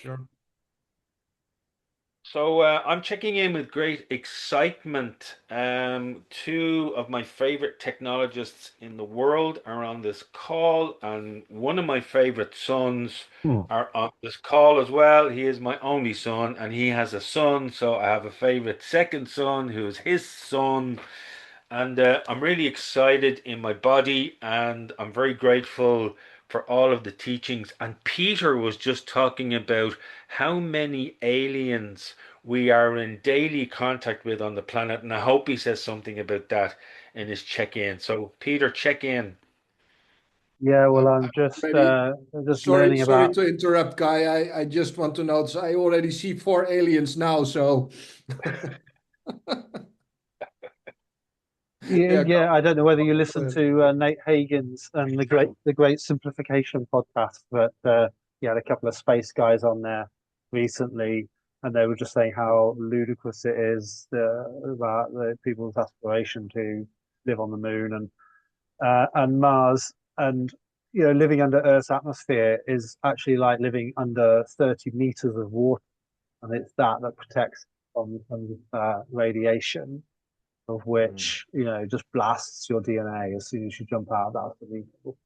Sure. So I'm checking in with great excitement. Two of my favorite technologists in the world are on this call, and one of my favorite sons Hmm. are on this call as well. He is my only son, and he has a son, so I have a favorite second son who is his son. And I'm really excited in my body, and I'm very grateful for all of the teachings. And Peter was just talking about how many aliens we are in daily contact with on the planet, and I hope he says something about that in his check-in. So, Peter, check in. Yeah, well, I'm I'm just already just sorry. learning Sorry about. to interrupt, Guy. I just want to note I already see four aliens now. So Yeah, yeah, yeah, I don't know whether you go listen ahead. to Nate Hagen's and the Great Simplification podcast, but he had a couple of space guys on there recently, and they were just saying how ludicrous it is about the people's aspiration to live on the moon and Mars, and living under Earth's atmosphere is actually like living under 30 meters of water, and it's that protects from radiation, of Mm. which just blasts your DNA as soon as you jump out of that vehicle.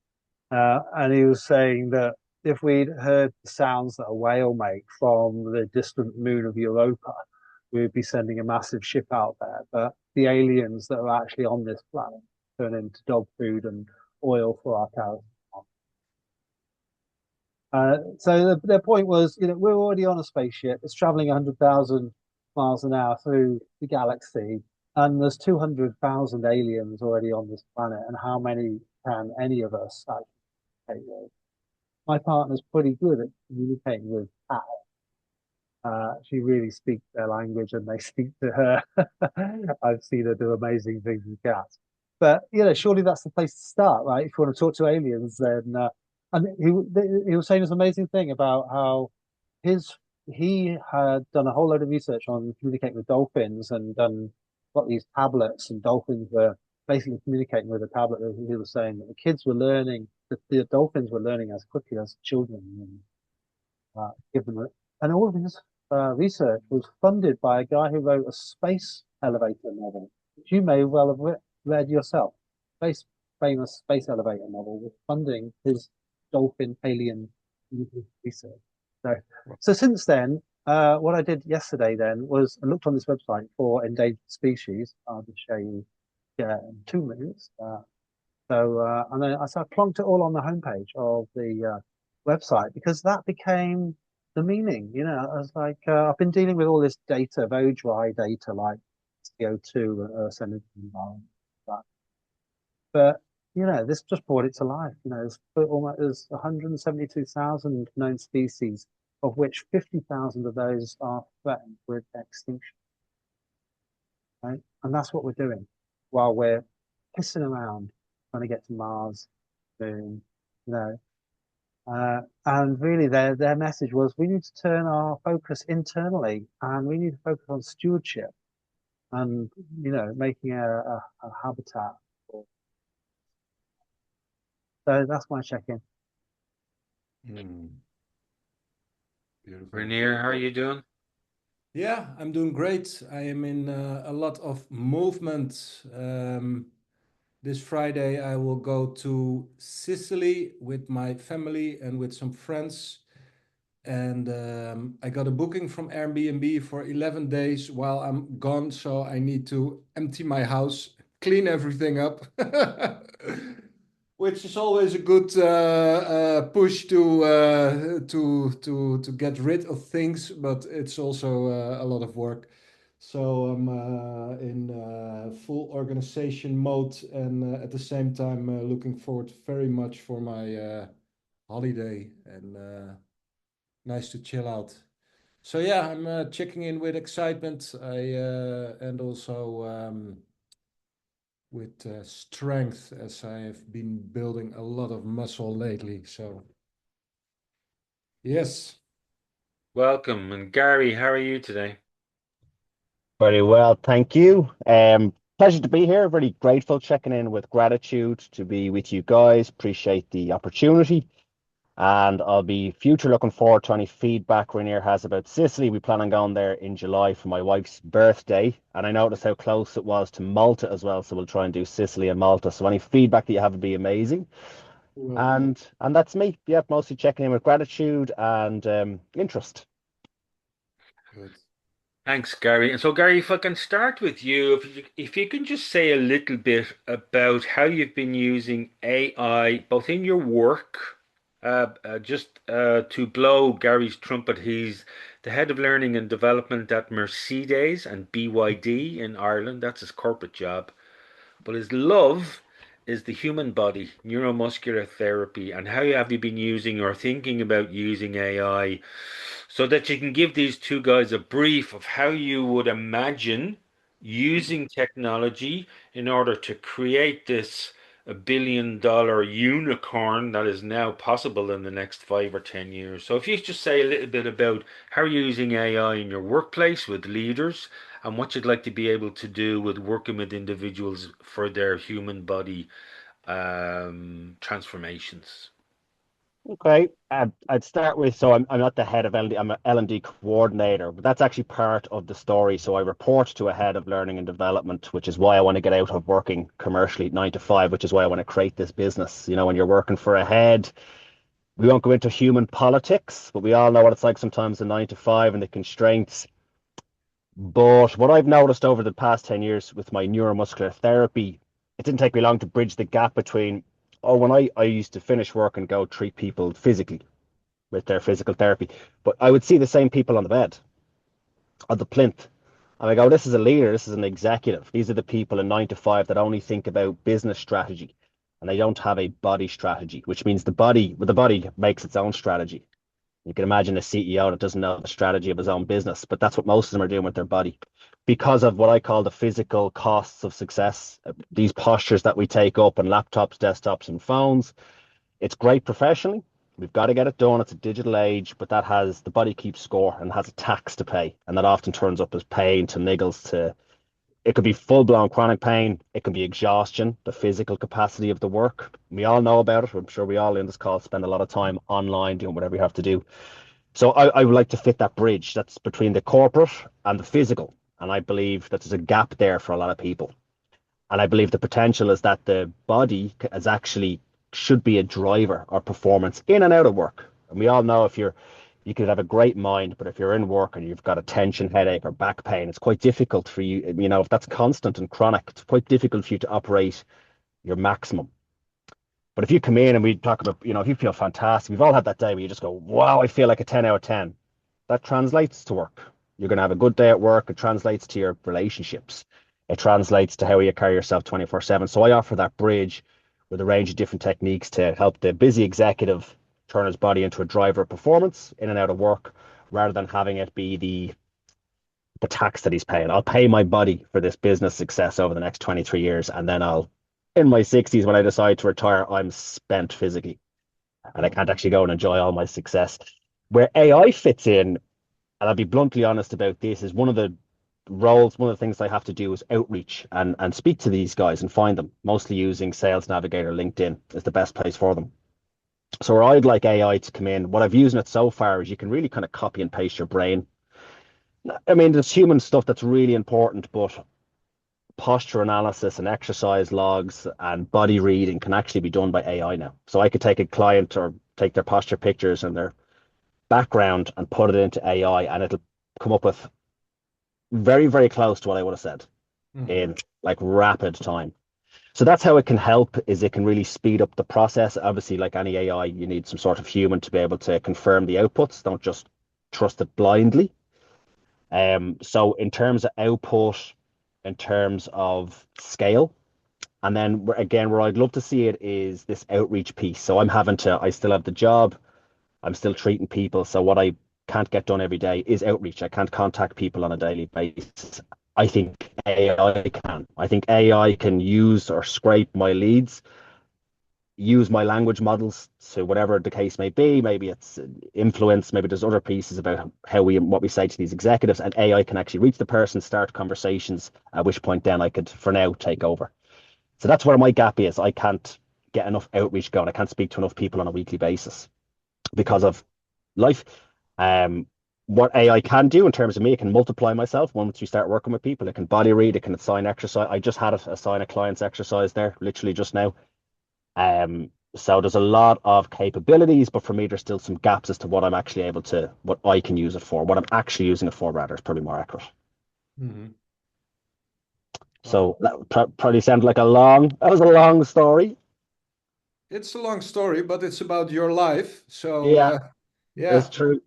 And he was saying that if we'd heard the sounds that a whale make from the distant moon of Europa, we'd be sending a massive ship out there. But the aliens that are actually on this planet turn into dog food and oil for our cows. So their point was, we're already on a spaceship. It's traveling 100,000 miles an hour through the galaxy, and there's 200,000 aliens already on this planet. And how many can any of us actually take with? My partner's pretty good at communicating with cats. She really speaks their language, and they speak to her. I've seen her do amazing things with cats. But surely that's the place to start, right? If you want to talk to aliens, then and he was saying this amazing thing about how his he had done a whole load of research on communicating with dolphins and got these tablets, and dolphins were basically communicating with a tablet. He was saying that the kids were learning, that the dolphins were learning as quickly as children, and given it. And all of his research was funded by a guy who wrote a space elevator novel, which you may well have read yourself. Space famous space elevator novel was funding his dolphin alien research. So, so since then, what I did yesterday then was I looked on this website for endangered species. I'll just show you in 2 minutes. And then so I plonked it all on the homepage of the website because that became the meaning. I was like, I've been dealing with all this data, very dry data like CO2 and Earth's energy environment. But this just brought it to life. There's 172,000 known species, of which 50,000 of those are threatened with extinction. Right? And that's what we're doing while we're pissing around trying to get to Mars, Moon, you know. And really, their message was we need to turn our focus internally, and we need to focus on stewardship and making a habitat. So that's my check-in. Hmm, beautiful. Reinier, how are you doing? Yeah, I'm doing great. I am in a lot of movement. This Friday, I will go to Sicily with my family and with some friends. And I got a booking from Airbnb for 11 days while I'm gone. So I need to empty my house, clean everything up, which is always a good push to get rid of things, but it's also a lot of work. So I'm in full organization mode, and at the same time looking forward very much for my holiday, and nice to chill out. So yeah, I'm checking in with excitement. I and also with strength, as I have been building a lot of muscle lately. So yes. Welcome. And Gary, how are you today? Very well, thank you. Pleasure to be here. Very grateful, checking in with gratitude to be with you guys. Appreciate the opportunity. And I'll be future looking forward to any feedback Reinier has about Sicily. We plan on going there in July for my wife's birthday. And I noticed how close it was to Malta as well. So we'll try and do Sicily and Malta. So any feedback that you have would be amazing. Well, And that's me. Yeah, mostly checking in with gratitude and interest. good. Thanks, Gary. And so, Gary, if I can start with you, if you can just say a little bit about how you've been using AI both in your work, just to blow Gary's trumpet. He's the head of learning and development at Mercedes and BYD in Ireland. That's his corporate job. But his love is the human body, neuromuscular therapy, and how have you been using or thinking about using AI so that you can give these two guys a brief of how you would imagine using technology in order to create this $1 billion unicorn that is now possible in the next 5 or 10 years. So if you just say a little bit about how you're using AI in your workplace with leaders and what you'd like to be able to do with working with individuals for their human body transformations. Okay, I'd start with, so I'm not the head of L&D, I'm an L&D coordinator, but that's actually part of the story. So I report to a head of learning and development, which is why I want to get out of working commercially 9 to 5, which is why I want to create this business. You know, when you're working for a head, we won't go into human politics, but we all know what it's like sometimes in 9 to 5 and the constraints. But what I've noticed over the past 10 years with my neuromuscular therapy, it didn't take me long to bridge the gap between, oh, when I used to finish work and go treat people physically with their physical therapy, but I would see the same people on the bed, on the plinth. And I go, this is a leader, this is an executive. These are the people in 9 to 5 that only think about business strategy and they don't have a body strategy, which means the body makes its own strategy. You can imagine a CEO that doesn't know the strategy of his own business, but that's what most of them are doing with their body because of what I call the physical costs of success. These postures that we take up on laptops, desktops, and phones. It's great professionally. We've got to get it done. It's a digital age, but that has the body keeps score and has a tax to pay. And that often turns up as pain to niggles to it could be full blown chronic pain. It can be exhaustion, the physical capacity of the work. We all know about it. I'm sure we all in this call spend a lot of time online doing whatever you have to do. So I would like to fit that bridge that's between the corporate and the physical. And I believe that there's a gap there for a lot of people. And I believe the potential is that the body is actually should be a driver or performance in and out of work. And we all know you could have a great mind, but if you're in work and you've got a tension, headache, or back pain, it's quite difficult for you. You know, if that's constant and chronic, it's quite difficult for you to operate your maximum. But if you come in and we talk about, if you feel fantastic, we've all had that day where you just go, wow, I feel like a 10 out of 10. That translates to work. You're going to have a good day at work. It translates to your relationships. It translates to how you carry yourself 24/7. So I offer that bridge with a range of different techniques to help the busy executive turn his body into a driver of performance in and out of work rather than having it be the tax that he's paying. I'll pay my body for this business success over the next 23 years. And then in my 60s, when I decide to retire, I'm spent physically and I can't actually go and enjoy all my success. Where AI fits in, and I'll be bluntly honest about this, is one of the roles, one of the things I have to do is outreach and speak to these guys and find them, mostly using Sales Navigator, LinkedIn is the best place for them. So where I'd like AI to come in, what I've used in it so far is you can really kind of copy and paste your brain. I mean, there's human stuff that's really important, but posture analysis and exercise logs and body reading can actually be done by AI now. So I could take a client or take their posture pictures and their background and put it into AI and it'll come up with very, very close to what I would have said in like rapid time. So that's how it can help is it can really speed up the process. Obviously, like any AI, you need some sort of human to be able to confirm the outputs. Don't just trust it blindly. So in terms of output, in terms of scale, and then again, where I'd love to see it is this outreach piece. So I still have the job. I'm still treating people. So what I can't get done every day is outreach. I can't contact people on a daily basis. I think AI can. I think AI can use or scrape my leads, use my language models to whatever the case may be. Maybe it's influence, maybe there's other pieces about what we say to these executives, and AI can actually reach the person, start conversations, at which point then I could, for now, take over. So that's where my gap is. I can't get enough outreach going. I can't speak to enough people on a weekly basis. because of life. Um, what AI can do in terms of me, it can multiply myself once we start working with people. It can body read, it can assign exercise. I just had it assign a client's exercise there, literally just now. So there's a lot of capabilities, but for me, there's still some gaps as to what I'm actually able to, what I can use it for, what I'm actually using it for, rather, is probably more accurate. Mhm. Wow. So that probably sounded like that was a long story. It's a long story, but it's about your life. So Yeah, that's yeah, true.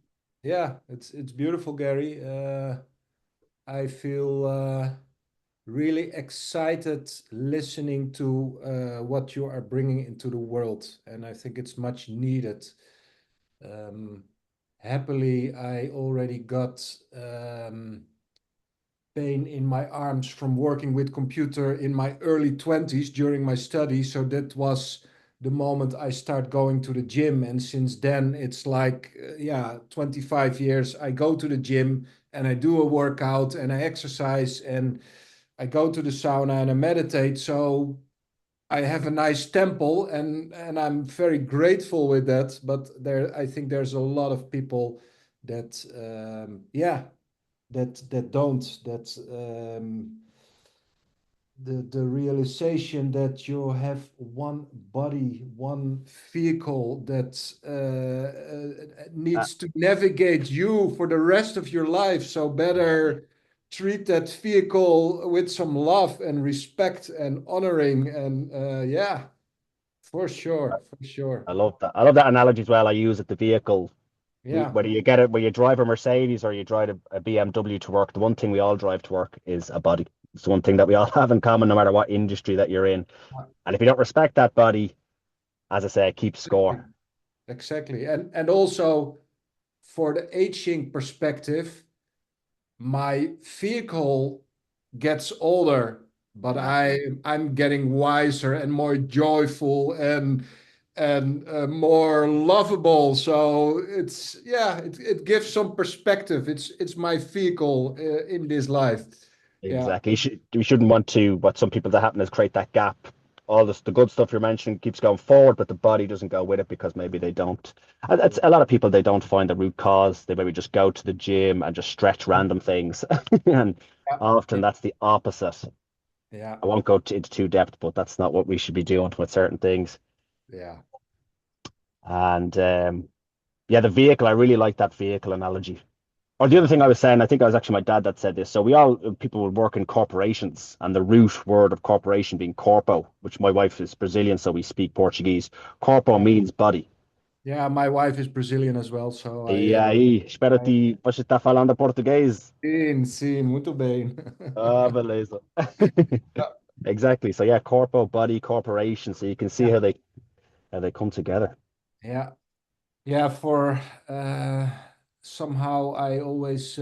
yeah, it's beautiful, Gary. I feel really excited listening to what you are bringing into the world, and I think it's much needed. Um, Happily, I already got pain in my arms from working with computer in my early 20s during my studies. So that was the moment I start going to the gym. And since then, it's like, yeah, 25 years. I go to the gym and I do a workout and I exercise and I go to the sauna and I meditate. So I have a nice temple and I'm very grateful with that. But there, I think there's a lot of people that, yeah, that don't that the realization that you have one body, one vehicle that Uh, needs to navigate you for the rest of your life. So better treat that vehicle with some love and respect and honoring. And yeah, for sure, for sure. I love that. I love that analogy as well. I use it, the vehicle. Yeah, Whether you get it, where you drive a Mercedes or you drive a BMW to work, the one thing we all drive to work is a body. It's the one thing that we all have in common, no matter what industry that you're in. And if you don't respect that body, as I say, keep score. exactly. And also for the aging perspective, my vehicle gets older, but Yeah, I'm getting wiser and more joyful and more lovable. So it's yeah, it gives some perspective. It's my vehicle in this life. Yeah, exactly. We shouldn't want to, what some people that happen is create that gap. All this, the good stuff you're mentioning keeps going forward, but the body doesn't go with it because maybe they don't. And it's a lot of people, they don't find the root cause. They maybe just go to the gym and just stretch random things. And often yeah, that's the opposite. yeah, I won't go into too depth, but that's not what we should be doing with certain things. yeah. And yeah, the vehicle, I really like that vehicle analogy. Or the other Yeah. thing I was saying, I think it was actually my dad that said this. So we all, people would work in corporations, and the root word of corporation being corpo, which my wife is Brazilian, so we speak Portuguese. Corpo means body. Yeah, my wife is Brazilian as well, so E aí, espero I que você está falando português. sim, sim, muito bem. Ah, beleza. Yeah. Exactly. So yeah, corpo, body, corporation. So you can see how they come together. Yeah. Yeah, for uh, somehow I always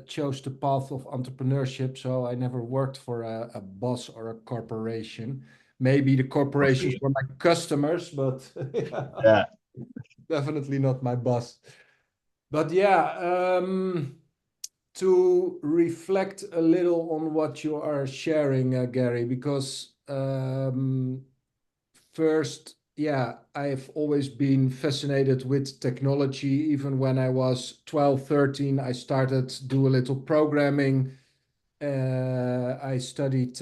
chose the path of entrepreneurship, so I never worked for a boss or a corporation. Maybe the Must corporations be. were my customers, but yeah, Yeah. definitely not my boss. But yeah, to reflect a little on what you are sharing, Gary, because first, yeah, I've always been fascinated with technology. Even when I was 12, 13, I started do a little programming. I studied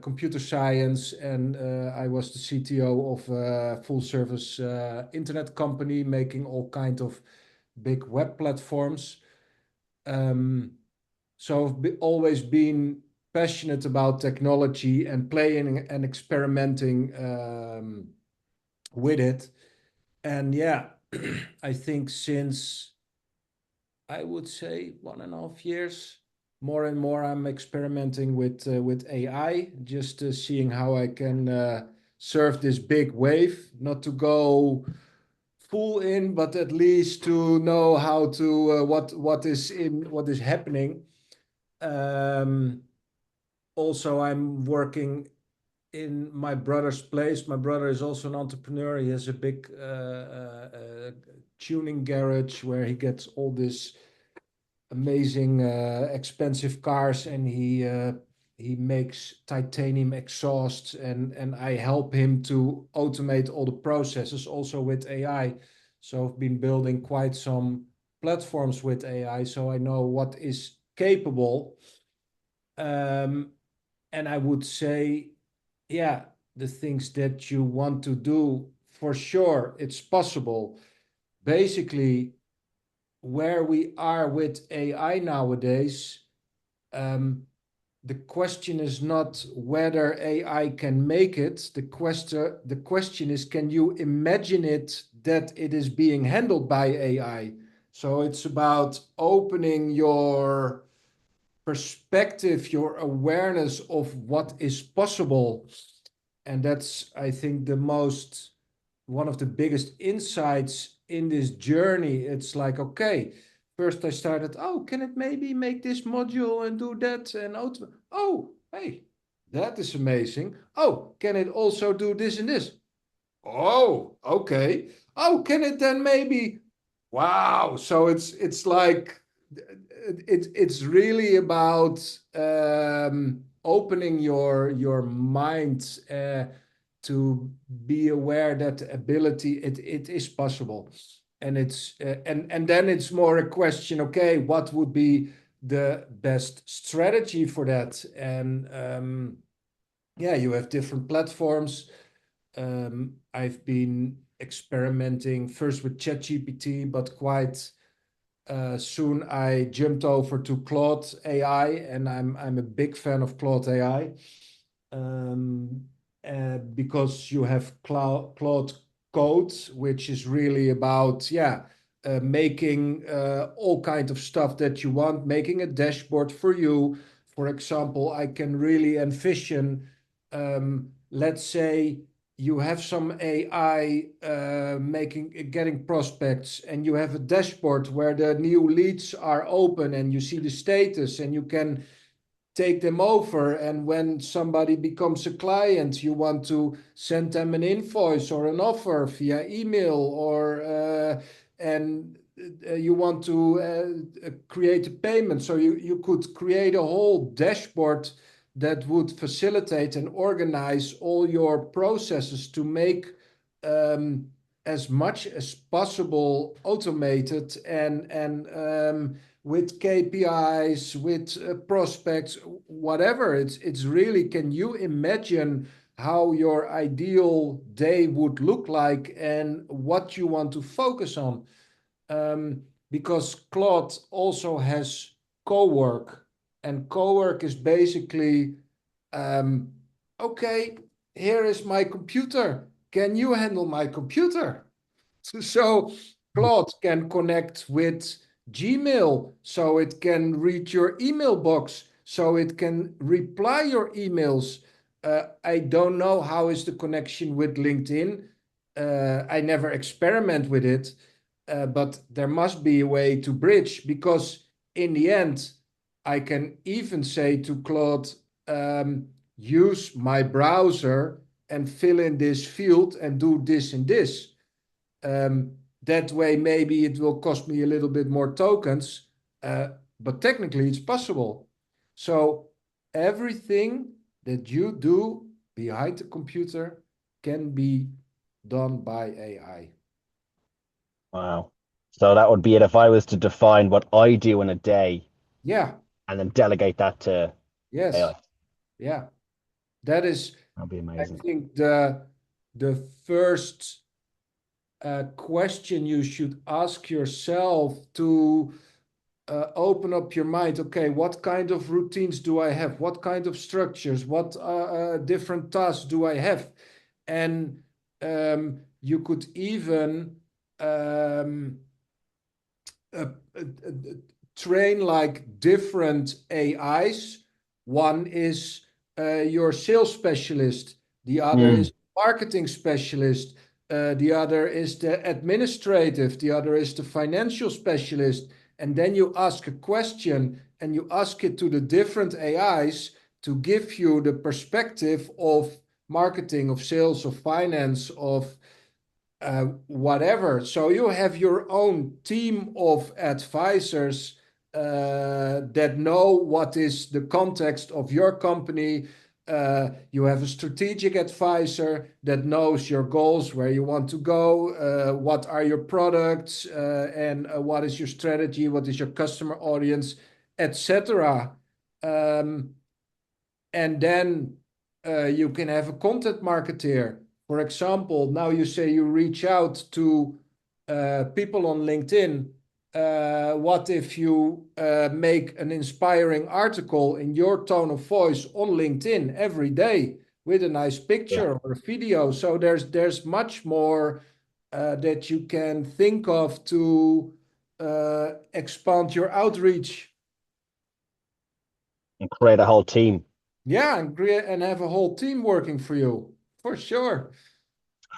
computer science and I was the CTO of a full service internet company making all kind of big web platforms. Um, so always been passionate about technology and playing and experimenting with it. And yeah, I think since I would say 1.5 years, more and more I'm experimenting with AI, just seeing how I can surf this big wave, not to go full in, but at least to know how to what is happening. Um, Also, I'm working in my brother's place. My brother is also an entrepreneur. He has a big tuning garage where he gets all this amazing expensive cars, and he makes titanium exhausts, and I help him to automate all the processes also with AI. So I've been building quite some platforms with AI, so I know what is capable. And I would say, yeah, the things that you want to do, for sure, it's possible. Basically, where we are with AI nowadays, the question is not whether AI can make it. The question is, can you imagine it that it is being handled by AI? So it's about opening your perspective, your awareness of what is possible. And that's, I think, one of the biggest insights in this journey. It's like, okay, first I started, oh, can it maybe make this module and do that? And oh, hey, that is amazing. Oh, can it also do this and this? Oh, okay. Oh, can it then maybe? Wow. So it's like it's really about opening your mind to be aware that the ability it is possible, and and then it's more a question. Okay, what would be the best strategy for that? And yeah, you have different platforms. I've been experimenting first with ChatGPT, but quite soon I jumped over to Claude AI, and I'm a big fan of Claude AI, um, because you have Claude Code, which is really about, yeah, making all kinds of stuff that you want, making a dashboard for you. For example, I can really envision, let's say you have some AI getting prospects, and you have a dashboard where the new leads are open, and you see the status, and you can take them over. And when somebody becomes a client, you want to send them an invoice or an offer via email, or and you want to create a payment. So you could create a whole dashboard that would facilitate and organize all your processes to make as much as possible automated, and with KPIs, with prospects, whatever. It's really, can you imagine how your ideal day would look like and what you want to focus on? Because Claude also has co-work, and co-work is basically, um, okay, here is my computer. Can you handle my computer? So Claude can connect with Gmail, so it can read your email box, so it can reply your emails. I don't know how is the connection with LinkedIn. I never experiment with it, but there must be a way to bridge, because in the end, I can even say to Claude, use my browser and fill in this field and do this and this. That way, maybe it will cost me a little bit more tokens, but technically it's possible. So everything that you do behind the computer can be done by AI. Wow. So that would be it if I was to define what I do in a day Yeah, and then delegate that to yes, AI. yeah. That is, That'd be I amazing. think, the first question you should ask yourself to open up your mind. Okay, what kind of routines do I have? What kind of structures? What different tasks do I have? And you could even um, uh, uh, uh, train like different AIs. One is your sales specialist, the other Mm. is marketing specialist, the other is the administrative, the other is the financial specialist. And then you ask a question and you ask it to the different AIs to give you the perspective of marketing, of sales, of finance, of whatever. So you have your own team of advisors that know what is the context of your company, You have a strategic advisor that knows your goals, where you want to go, what are your products, and what is your strategy, what is your customer audience, etc. Um, and then you can have a content marketeer. For example, now you say you reach out to people on LinkedIn. What if you make an inspiring article in your tone of voice on LinkedIn every day with a nice Yeah. picture or a video? So there's much more that you can think of to expand your outreach. And create a whole team. Yeah, and create and have a whole team working for you, for sure.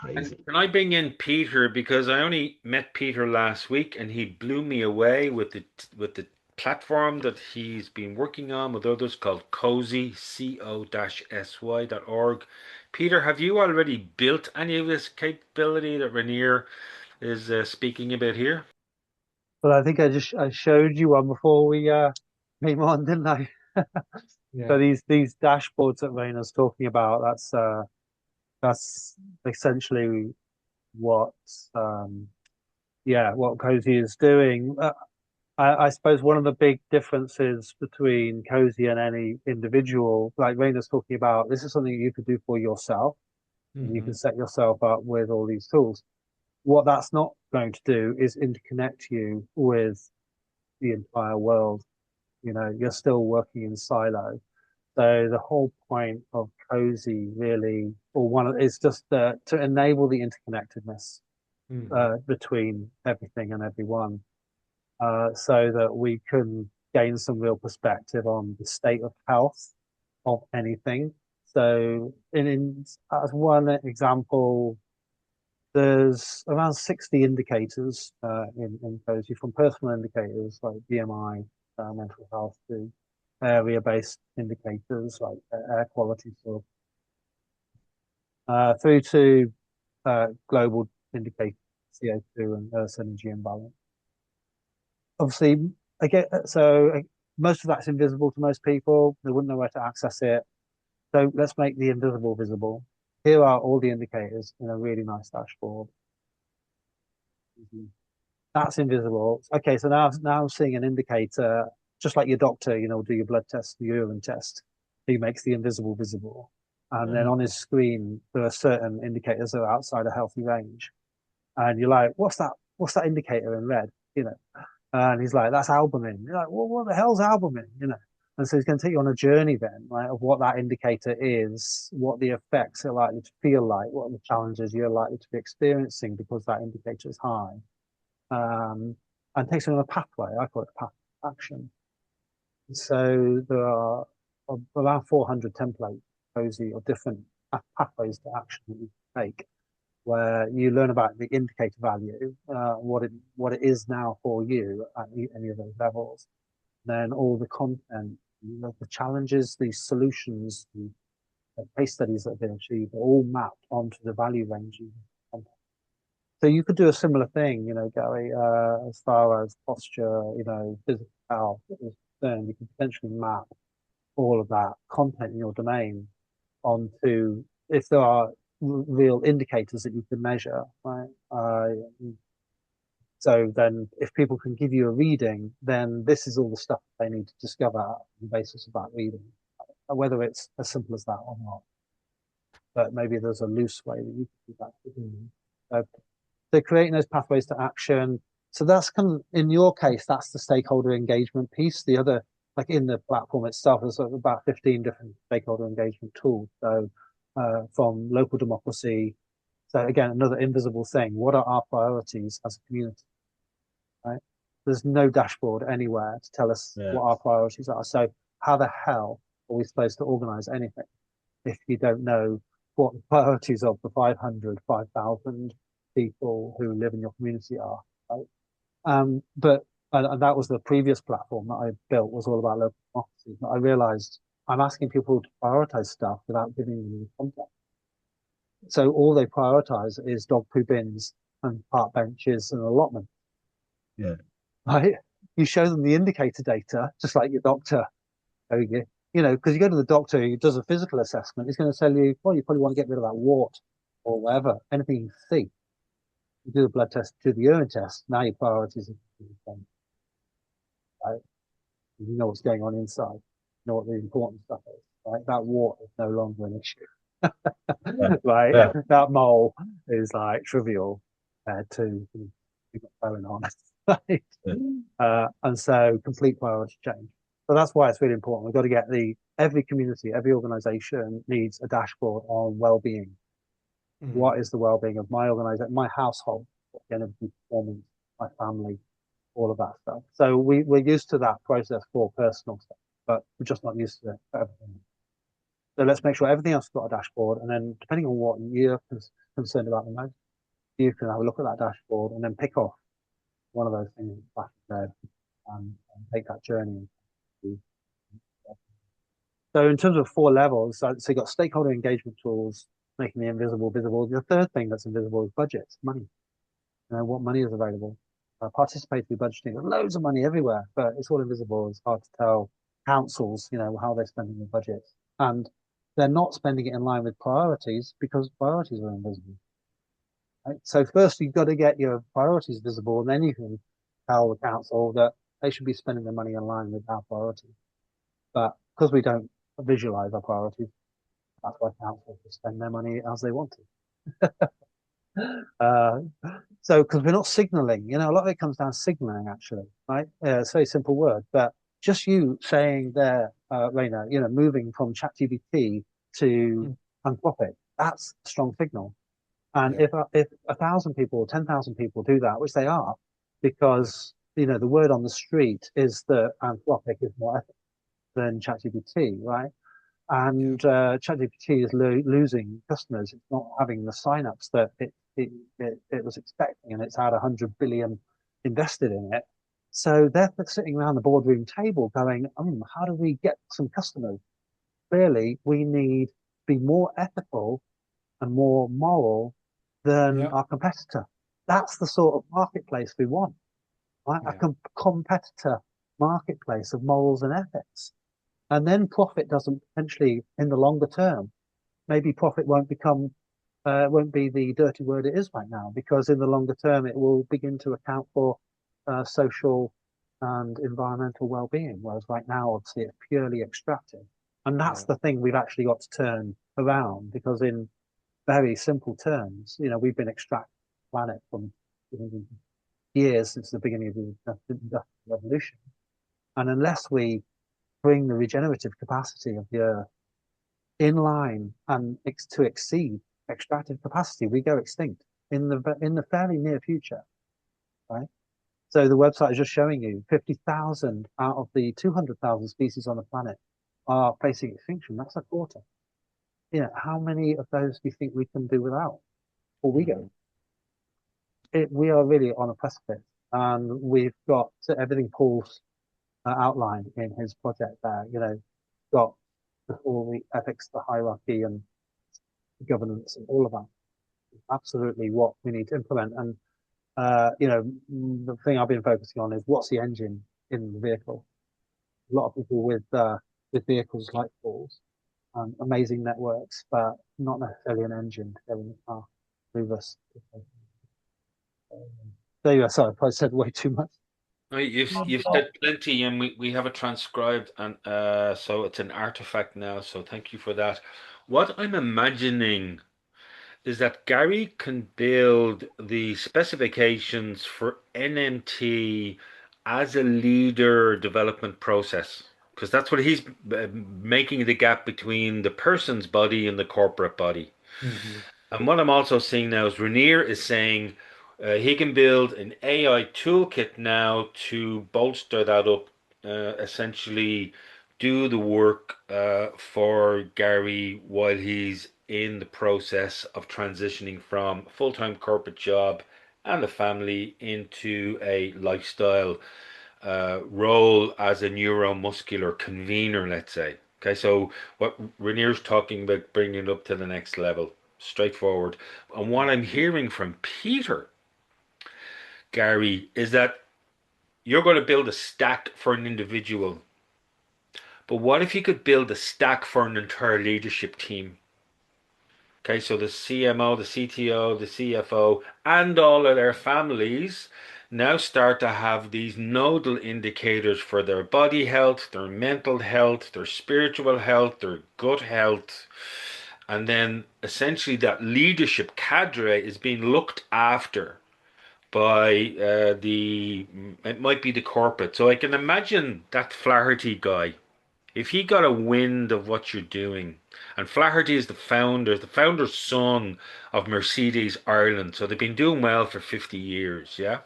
And Crazy. can I bring in Peter because I only met Peter last week and he blew me away with the platform that he's been working on with others called Cozy, co-sy.org. Peter, have you already built any of this capability that Reinier is speaking about here? But I think I showed you one before we came on, didn't I? So Yeah. these dashboards that Rainer's talking about, that's essentially what um what Cozy is doing. I suppose one of the big differences between Cozy and any individual, like Rainer's talking about, this is something you could do for yourself. And you Mhm. can set yourself up with all these tools. What that's not going to do is interconnect you with the entire world. You know, you're still working in silo. So the whole point of Cozy really, or one of, is just to enable the interconnectedness Mhm. between everything and everyone, so that we can gain some real perspective on the state of health of anything. So, as one example, there's around 60 indicators in Cozy, from personal indicators like BMI, mental health, to area-based indicators like air quality, so through to global indicators, CO2 and Earth's energy imbalance. Obviously, again, most of that's invisible to most people. They wouldn't know where to access it. So let's make the invisible visible. Here are all the indicators in a really nice dashboard. That's invisible. Okay, so now I'm seeing an indicator, just like your doctor, do your blood test, the urine test. He makes the invisible visible. And then Mhm. on his screen, there are certain indicators that are outside a healthy range. And you're like, what's that? What's that indicator in red? You know, and he's like, that's albumin. You're like, well, what the hell's albumin? And so he's going to take you on a journey then, right, of what that indicator is, what the effects are likely to feel like, what are the challenges you're likely to be experiencing because that indicator is high. And takes you on a pathway. I call it a path of action. So there are around 400 templates, Cozy, of different pathways to action that you can take, where you learn about the indicator value, what it is now for you at any of those levels. Then all the content, the challenges, the solutions, the case studies that have been achieved are all mapped onto the value ranges. So you could do a similar thing, Gary, as far as posture, physical health is concerned. You can potentially map all of that content in your domain onto, if there are real indicators that you can measure, right? So then if people can give you a reading, then this is all the stuff they need to discover on the basis of that reading, whether it's as simple as that or not. But maybe there's a loose way that you can do that. So they're creating those pathways to action. So that's kind of, in your case, that's the stakeholder engagement piece. The other, like in the platform itself, there's about 15 different stakeholder engagement tools. So from local democracy. So again, another invisible thing. What are our priorities as a community? Right? There's no dashboard anywhere to tell us Yeah. what our priorities are. So how the hell are we supposed to organize anything if you don't know what the priorities of the 500, 5,000 people who live in your community are, right? But and that was the previous platform that I built, was all about local democracy. But I realized I'm asking people to prioritize stuff without giving them the context. So all they prioritize is dog poo bins and park benches and allotment. Yeah. Right? You show them the indicator data, just like your doctor. There you go. because you go to the doctor who does a physical assessment, he's going to tell you, well, you probably want to get rid of that wart or whatever, anything you see. You do the blood test, do the urine test. Now your priorities are, right? You know what's going on inside. You know what the important stuff is, right? That wart is no longer an issue. Yeah. Right? Yeah. That mole is like trivial to what's going on. Right? Yeah. And so complete priority change. So that's why it's really important. We've got to get every community, every organization needs a dashboard on well-being. Mm. What is the well-being of my organization, my household, energy performance, my family, all of that stuff. So we're used to that process for personal stuff, but we're just not used to it for everything. So let's make sure everything else has got a dashboard, and then depending on what you're concerned about the most, you can have a look at that dashboard and then pick off one of those things back there and take that journey. So in terms of four levels, so you've got stakeholder engagement tools, making the invisible visible. The third thing that's invisible is budgets, money. What money is available. Participatory budgeting, there's loads of money everywhere, but it's all invisible. It's hard to tell councils, how they're spending their budgets. And they're not spending it in line with priorities because priorities are invisible. Right? So first you've got to get your priorities visible, and then you can tell the council that they should be spending their money in line with our priorities. But because we don't visualize our priorities, that's why councils spend their money as they want to. Uh, so because we're not signaling, a lot of it comes down to signaling actually, right? It's a very simple word, but just you saying there, Reinier, moving from ChatGPT to Mm. Anthropic, that's a strong signal. And Yeah. if 1,000 people or 10,000 people do that, which they are, Yeah. because the word on the street is that Anthropic is more ethical than ChatGPT, right? Yeah. And ChatGPT is losing customers. It's not having the signups that it was expecting, and it's had 100 billion invested in it. So they're sitting around the boardroom table going, how do we get some customers? Clearly, we need to be more ethical and more moral than Yeah. our competitor. That's the sort of marketplace we want, right? A Yeah. competitor marketplace of morals and ethics. And then profit doesn't potentially, in the longer term, maybe profit won't be the dirty word it is right now, because in the longer term, it will begin to account for social and environmental well-being. Whereas right now, obviously, it's purely extractive. And that's Yeah. the thing we've actually got to turn around, because in very simple terms, we've been extracting the planet from years since the beginning of the Industrial Revolution. And unless we bring the regenerative capacity of the Earth in line and to exceed extractive capacity, we go extinct in the fairly near future, right? So the website is just showing you 50,000 out of the 200,000 species on the planet are facing extinction. That's a quarter. How many of those do you think we can do without? Or we go? Mm. We are really on a precipice, and we've got everything Paul's outlined in his project there. Got all the ethics, the hierarchy, and governance, and all of that. Absolutely, what we need to implement. And the thing I've been focusing on is what's the engine in the vehicle. A lot of people with vehicles like Paul's, amazing networks, but not necessarily an engine to go in the car. Move us. There you go. Sorry, I probably said way too much. No, you've said plenty, and we have it transcribed, and so it's an artifact now. So thank you for that. What I'm imagining is that Gary can build the specifications for NMT as a leader development process, because that's what he's making the gap between the person's body and the corporate body. Mm-hmm. And what I'm also seeing now is Reinier is saying he can build an AI toolkit now to bolster that up, essentially do the work for Gary while he's in the process of transitioning from a full-time corporate job and a family into a lifestyle role as a neuromuscular convener, let's say. Okay, so what Renier's talking about bringing it up to the next level, straightforward. And what I'm hearing from Peter, Gary, is that you're going to build a stack for an individual, But what if you could build a stack for an entire leadership team? Okay, so the CMO, the CTO, the CFO, and all of their families now start to have these nodal indicators for their body health, their mental health, their spiritual health, their gut health. And then essentially that leadership cadre is being looked after by it might be the corporate. So I can imagine that Flaherty guy, if he got a wind of what you're doing, and Flaherty is the founder's son of Mercedes Ireland, so they've been doing well for 50 years, yeah?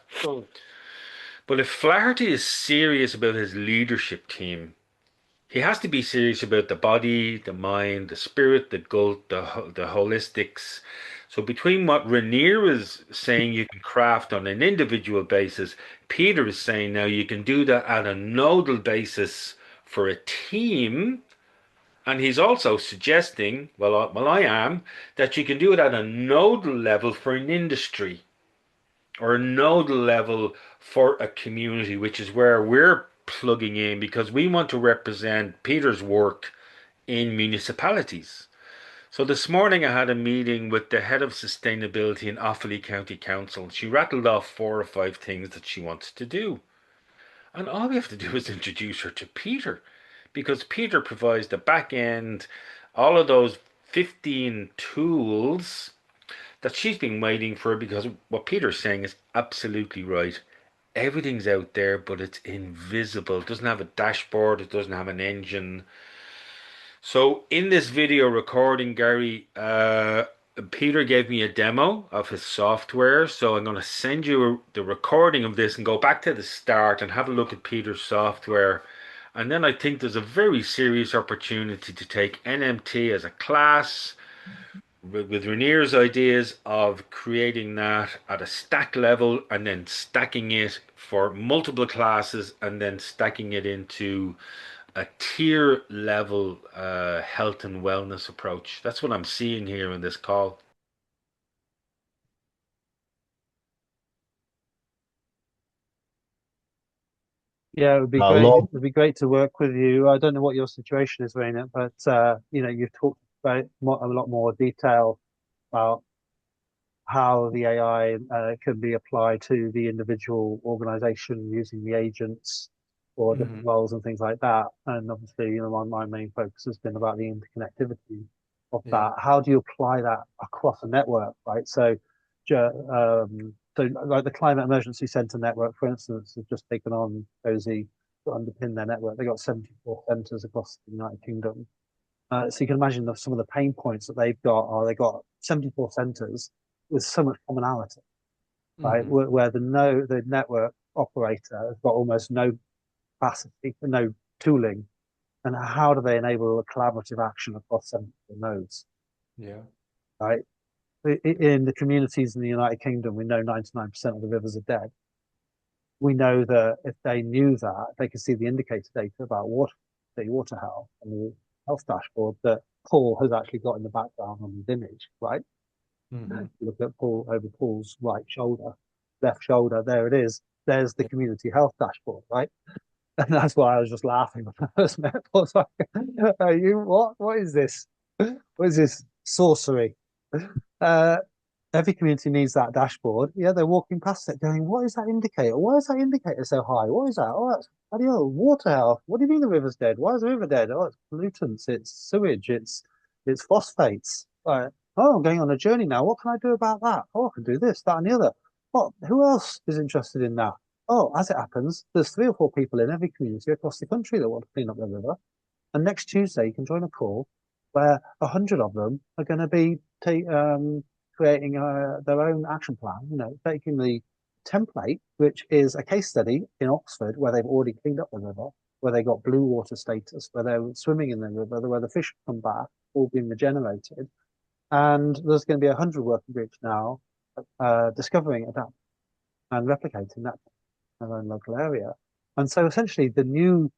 But if Flaherty is serious about his leadership team, he has to be serious about the body, the mind, the spirit, the gut, the holistics. So between what Reinier is saying you can craft on an individual basis, Peter is saying now you can do that at a nodal basis for a team. And he's also suggesting, well, I am, that you can do it at a nodal level for an industry or a nodal level for a community, which is where we're plugging in because we want to represent Peter's work in municipalities. So this morning I had a meeting with the head of sustainability in Offaly County Council. She rattled off 4 or 5 things that she wants to do. And all we have to do is introduce her to Peter because Peter provides the back end, all of those 15 tools that she's been waiting for because what Peter's saying is absolutely right. Everything's out there, but it's invisible. It doesn't have a dashboard, it doesn't have an engine. So in this video recording, Gary, Peter gave me a demo of his software. So I'm going to send you the recording of this and go back to the start and have a look at Peter's software. And then I think there's a very serious opportunity to take NMT as a class with Rainier's ideas of creating that at a stack level and then stacking it for multiple classes and then stacking it into a tier level health and wellness approach. That's what I'm seeing here in this call. Yeah, it would be I great. It love. would be great to work with you. I don't know what your situation is, Reinier, but you've talked about a lot more detail about how the AI can be applied to the individual organization using the agents or different Hmm. roles and things like that. And obviously, my main focus has been about the interconnectivity of Yeah. that. How do you apply that across a network, right? So like the Climate Emergency Centre network, for instance, has just taken on Cozy to underpin their network. They got 74 centres across the United Kingdom. So you can imagine some of the pain points that they've got are they've got 74 centres with so much commonality, right? Hmm. Where the network operator has got almost no capacity, no tooling, and how do they enable a collaborative action across 74 nodes, Yeah. right? In the communities in the United Kingdom, we know 99% of the rivers are dead. We know that if they knew that, they could see the indicator data about water health and the health dashboard that Paul has actually got in the background on his image, right? Hmm. Look at Paul's right shoulder, left shoulder. There it is. There's the Yeah. community health dashboard, right? And that's why I was just laughing when I first met Paul. It's like, are you what? What is this? What is this sorcery? Uh, every community needs that dashboard. Yeah, they're walking past it going, what is that indicator? Why is that indicator so high? What is that? Oh, that's bloody hell, water health. What do you mean the river's dead? Why is the river dead? Oh, it's pollutants, it's sewage, it's phosphates. Right. Oh, I'm going on a journey now. What can I do about that? Oh, I can do this, that, and the other. What? Who else is interested in that? Oh, as it happens, there's 3 or 4 people in every community across the country that want to clean up the river. And next Tuesday, you can join a call where 100 of them are going to be creating their own action plan, taking the template, which is a case study in Oxford where they've already cleaned up the river, where they got blue water status, where they're swimming in the river, where the fish come back, all being regenerated. And there's going to be 100 working groups now discovering, adapting, and replicating that in their own local area. And so essentially, the new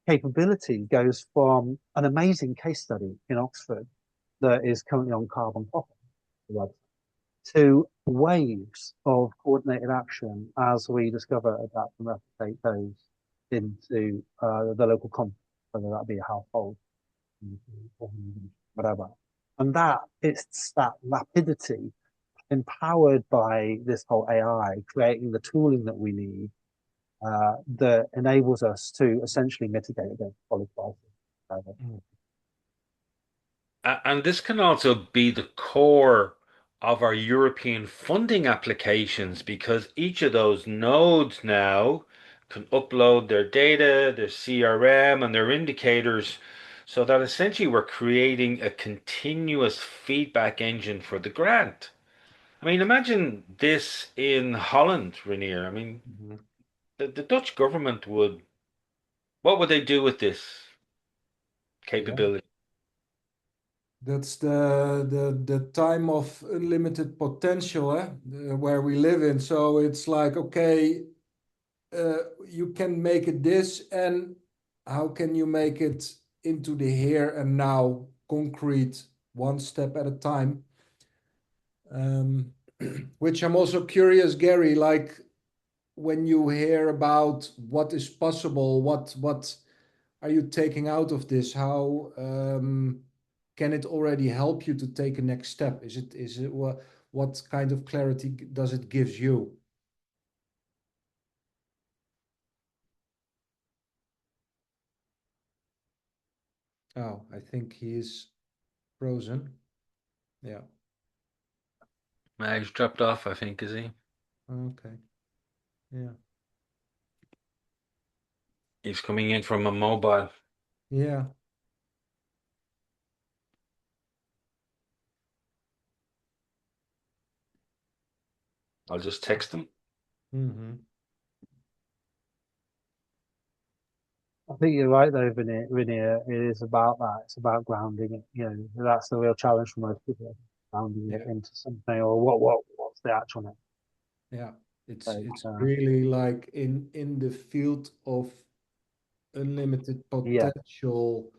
capability goes from an amazing case study in Oxford that is currently on Carbon Copy to waves of coordinated action as we discover, adapt, and replicate those into the local context. whether that be a household or whatever. And that it's that rapidity empowered by this whole AI creating the tooling that we need that enables us to essentially mitigate against quality crisis. And this can also be the core of our European funding applications because each of those nodes now can upload their data, their CRM, and their indicators so that essentially we're creating a continuous feedback engine for the grant. I mean, imagine this in Holland, Reinier. I mean, Mhm. the Dutch government what would they do with this Yeah. capability? That's the time of unlimited potential, where we live in. So it's like, okay, you can make it this, and how can you make it into the here and now, concrete, one step at a time? Um, which I'm also curious, Gary, like when you hear about what is possible, what are you taking out of this? How can it already help you to take a next step? Is it what kind of clarity does it gives you? Oh, I think he is frozen. Yeah. He's dropped off, I think, is he? Okay. Yeah. He's coming in from a mobile. Yeah. I'll just text him. Mm-hmm. I think you're right though, Reinier. It is about that. It's about grounding it. You know, that's the real challenge for most people, grounding it Yeah. into something or what's the actual next. Yeah. It's So, it's really like in the field of unlimited yeah, potential.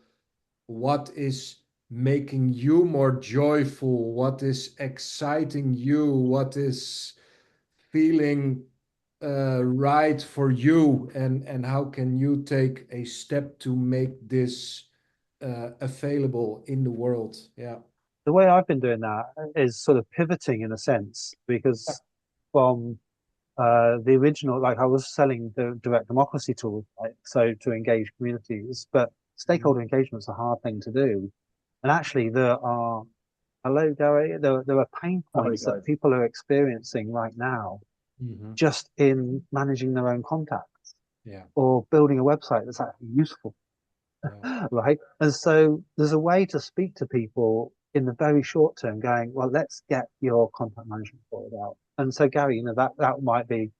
What is making you more joyful? What is exciting you? What is feeling right for you? And how can you take a step to make this available in the world? Yeah. the way I've been doing that is sort of pivoting in a sense because from the original, like I was selling the direct democracy tools, right? So to engage communities, but Mhm. stakeholder engagement is a hard thing to do. And actually, there are, hello, Gary, there are pain points that people are experiencing right now Mhm. just in managing their own contacts Yeah. or building a website that's actually useful, Yeah. right? And so there's a way to speak to people in the very short term, going, well, let's get your contact management sorted out. And so, Gary, that might be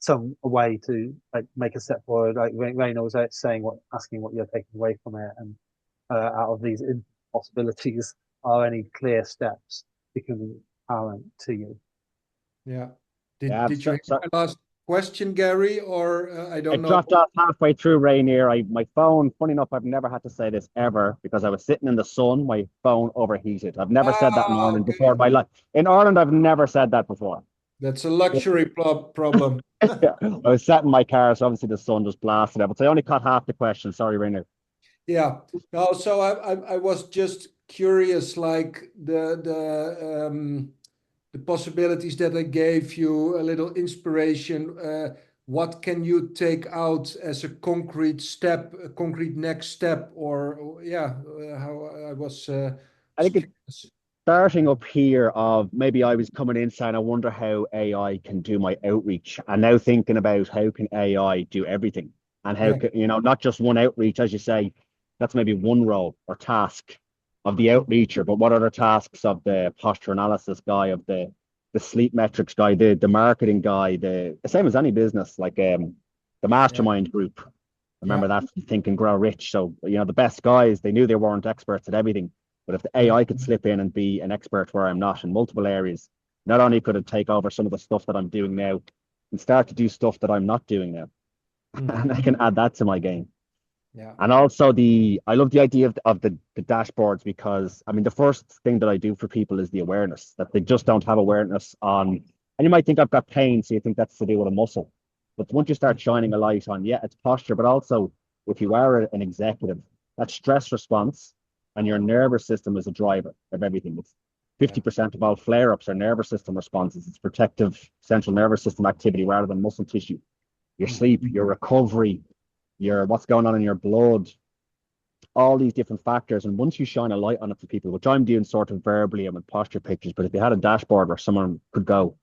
some way to like make a step forward. Like Reinier was saying, asking what you're taking away from it, and out of these possibilities, are any clear steps becoming apparent to you? Yeah. Did you So, hear so my last question, Gary? Or I I don't know. dropped off halfway through Rainier. My phone, funny enough, I've never had to say this ever because I was sitting in the sun, my phone overheated. I've never said that in Ah, Ireland before okay. in my life. In Ireland, I've never said that before. That's a luxury problem. I was sat in my car, so obviously the sun just blasted out. But I only caught half the question. Sorry, Rainier. Yeah. No, so I was just curious, like the possibilities that I gave you, a little inspiration. What can you take out as a concrete step, a concrete next step, or yeah, how I was I think curious. starting up here of maybe I was coming in saying I wonder how AI can do my outreach, and now thinking about how can AI do everything, and how Yeah, can not just one outreach, as you say, that's maybe one role or task of the outreacher, but what other tasks of the posture analysis guy, of the sleep metrics guy, the marketing guy, the same as any business, like the yeah, mastermind group. yeah, Remember that Think and Grow Rich. So the best guys, they knew they weren't experts at everything, but if the yeah. AI could slip in and be an expert where I'm not in multiple areas, not only could it take over some of the stuff that I'm doing now and start to do stuff that I'm not doing now, and Mhm. I can add that to my game. Yeah, And also I love the idea of the dashboards because I mean the first thing that I do for people is the awareness that they just don't have awareness on. And you might think I've got pain, so you think that's to do with a muscle. But once you start shining a light on, yeah, it's posture, but also if you are an executive That stress response and your nervous system is a driver of everything. It's Yeah. 50% of all flare-ups are nervous system responses. It's protective central nervous system activity rather than muscle tissue. Your sleep, your recovery, your what's going on in your blood, all these different factors. And once you shine a light on it for people, which I'm doing sort of verbally and with posture pictures, but if you had a dashboard where someone could go,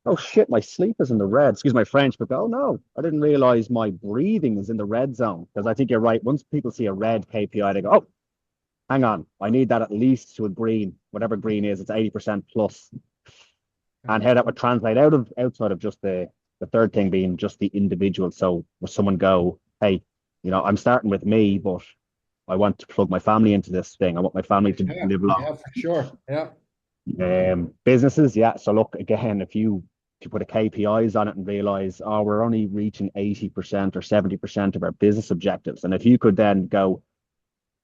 oh shit, my sleep is in the red. Excuse my French, but go, oh no, I didn't realize my breathing is in the red zone. Because I think you're right. Once people see a red KPI, they go, oh, hang on, I need that at least to a green, whatever green is, it's 80% plus. And how that would translate outside of just the third thing being just the individual. So would someone go, hey, I'm starting with me, but I want to plug my family into this thing. I want my family to Yeah. live long. Yeah, for sure. Yeah. Businesses, yeah. So look, again, if you put a KPIs on it and realize, oh, we're only reaching 80% or 70% of our business objectives. And if you could then go,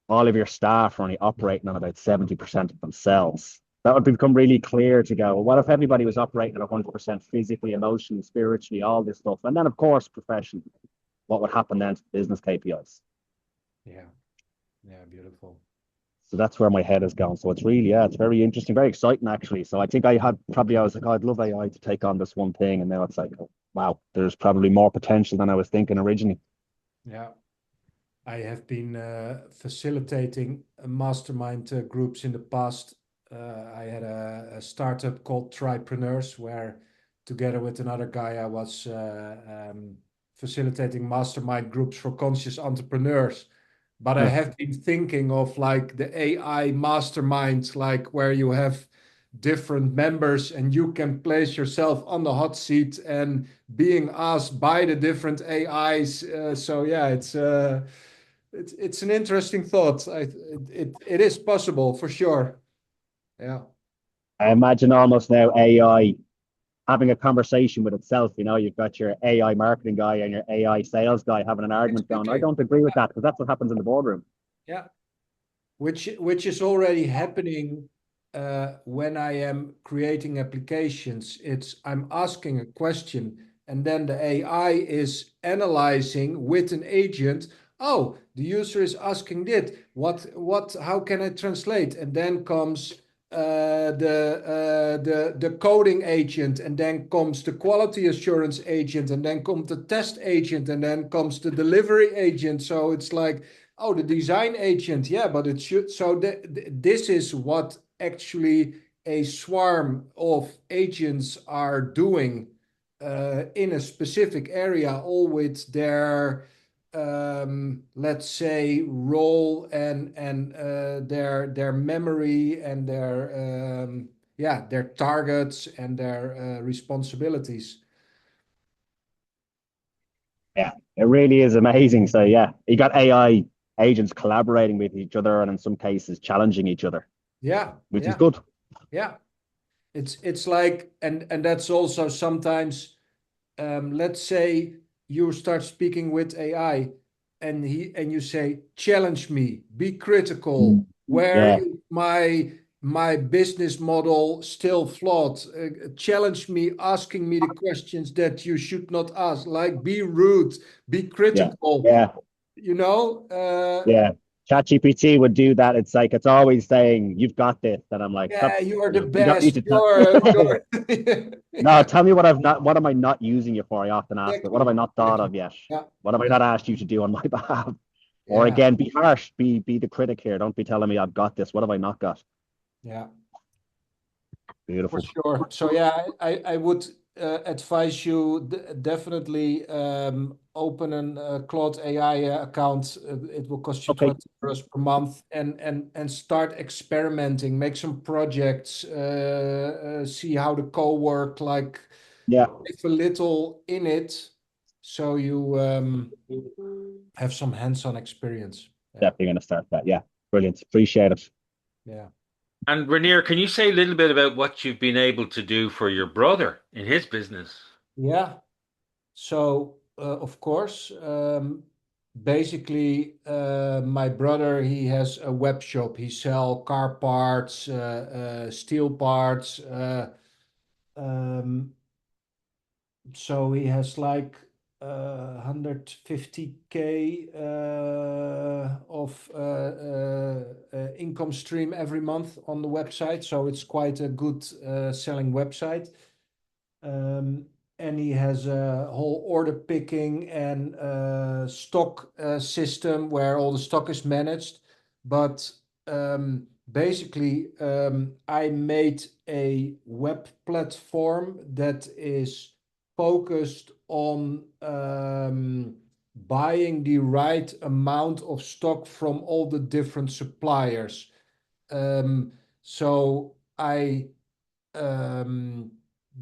all of your staff are only operating on about 70% of themselves. That would become really clear to go, well, what if everybody was operating at 100% physically, emotionally, spiritually, all this stuff? And then, of course, professionally, what would happen then to business KPIs? Yeah. Yeah. Beautiful. So that's where my head is going. So it's really, yeah, it's very interesting, very exciting, actually. So I think I was like, oh, I'd love AI to take on this one thing. And now it's like, oh, wow, there's probably more potential than I was thinking originally. Yeah. I have been facilitating mastermind groups in the past. I had a startup called Tripreneurs, where together with another guy, I was facilitating mastermind groups for conscious entrepreneurs. But I Yeah, have been thinking of like the AI masterminds, like where you have different members and you can place yourself on the hot seat and being asked by the different AIs. So yeah, it's an interesting thought. It is possible for sure. Yeah. I imagine almost now AI having a conversation with itself. You've got your AI marketing guy and your AI sales guy having an argument going, I Exactly. don't agree with that because that's what happens in the boardroom. Yeah. Which is already happening when I am creating applications. I'm asking a question, and then the AI is analyzing with an agent. Oh, the user is asking this. How can I translate? And then comes the coding agent, and then comes the quality assurance agent, and then comes the test agent, and then comes the delivery agent. So it's like, oh, the design agent, yeah, but it should. So this is what actually a swarm of agents are doing in a specific area, all with their, let's say, role and their memory and their yeah, their targets and their responsibilities. Yeah, it really is amazing. So yeah, you got AI agents collaborating with each other and in some cases challenging each other, Yeah, which is yeah, good. yeah. It's like, and that's also sometimes, let's say you start speaking with AI and you say, challenge me, be critical. Where Yeah, is my business model still flawed? Challenge me, asking me the questions that you should not ask, like be rude, be yeah, critical, yeah, you know? yeah. ChatGPT would do that. It's like it's always saying, "You've got this," and I'm like, Yeah, you are the You don't need best. to tell." You're No, yeah, tell me what I've not. What am I not using you for? I often ask it. What have I exactly. not thought Exactly. of yet? Yeah, What have I yeah, not asked you to do on my behalf? Or yeah, again, be harsh. Be the critic here. Don't be telling me I've got this. What have I not got? yeah. For Beautiful. sure. So yeah, I would advise you definitely open an Claude AI account. It will cost you Okay. €20 per month, and start experimenting. Make some projects. See how the code work. Like Yeah, if a little in it, so you have some hands-on experience. Yeah, definitely gonna start that. Yeah, brilliant. Appreciate it. yeah, And Reinier, can you say a little bit about what you've been able to do for your brother in his business? yeah. So, of course, basically, my brother, he has a web shop. He sell car parts, steel parts. Um, so he has like 150K of income stream every month on the website. So it's quite a good selling website. And he has a whole order picking and stock system where all the stock is managed. But basically, I made a web platform that is focused on buying the right amount of stock from all the different suppliers. So I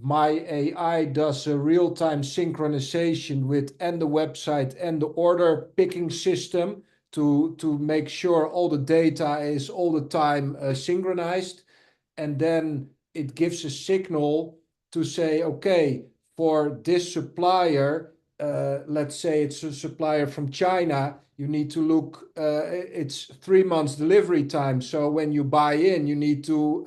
my AI does a real-time synchronization with and the website and the order picking system to make sure all the data is all the time synchronized. And then it gives a signal to say, okay, for this supplier, let's say it's a supplier from China, you need to look, it's 3 months delivery time. So when you buy in, you need to